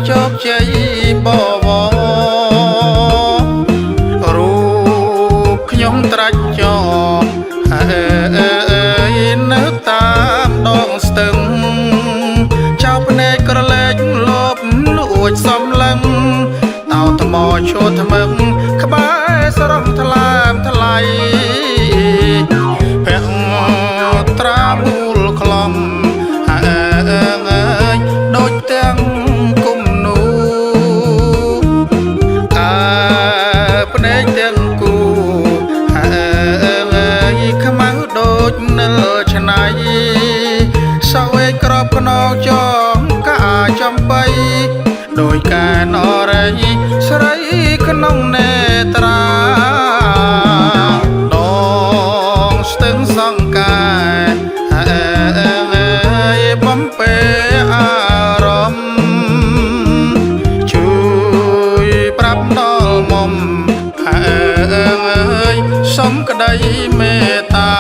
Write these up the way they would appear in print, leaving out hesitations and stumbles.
ជោគជ័យបវររូបខ្ញុំត្រាច់ចោនៅតាមដងស្ទឹងចៅភ្នែកក្រឡែកលបលួចសំឡឹងតោថ្មឈោថ្មឹងក្បែរស្រស់ថ្លើមថ្លៃពាក់ត្រាមូលខ្លំដូចទាំងគុំនោះភ្នែកទាំងគូខ្មៅដូចនៅឆ្នៃសវេក្របខ្នងចងកាចំបីដោយកានអរៃស្រីក្នុងនេត្រាដងស្ទឹងសង្កាបំពេអារម្មណ៍ជួយប្រាប់ដល់មុំសុំក្តីមេត្តា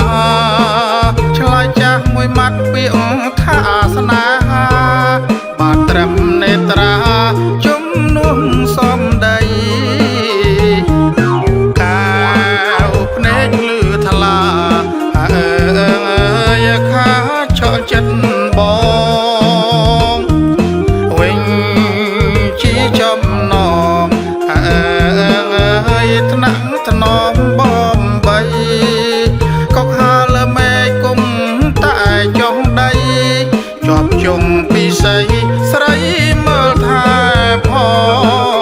ឆ្លើយចាស់មួយម៉ាត់ពាក្យថាស្នេហាបាទត្រឹមនេត្រាជំនួសសំដីកាវភ្នែកលឺថ្លាខាឆក់ចិត្តបងវិញជាចំណងថ្នាក់ថ្នមបំបីកុកហាលមេគុំតែចុងដីជាប់ជុំពីស័យស្រីមើលថាផង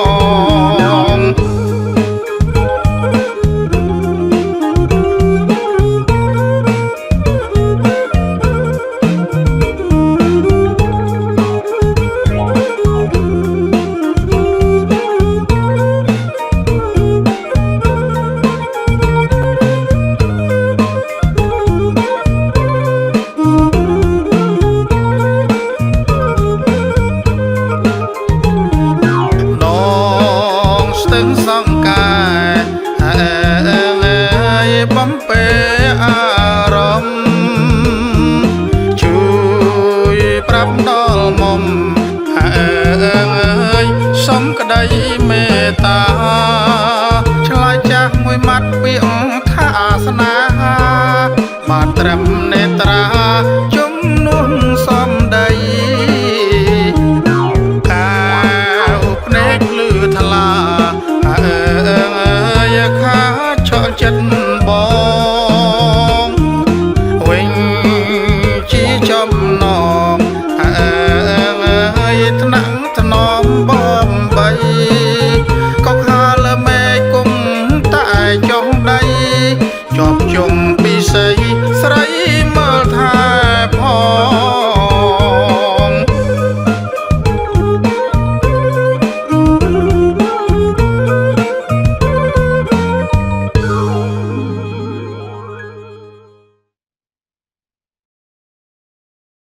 សង្កាបំពេអារម្មណ៍ជួយប្រាប់ដល់មុំសុំក្តីមេត្តាឆ្លើយចាស់មួយម៉ាត់ពាក្យថាស្នេហាបាទត្រឹមនេត្រាជំនួសសំដីកាវភ្នែកលឺថ្លាខាឆក់ចិត្តបងវិញជាចំណងថ្នាក់ថ្នមបំបីកុកហាលមេគុំតែច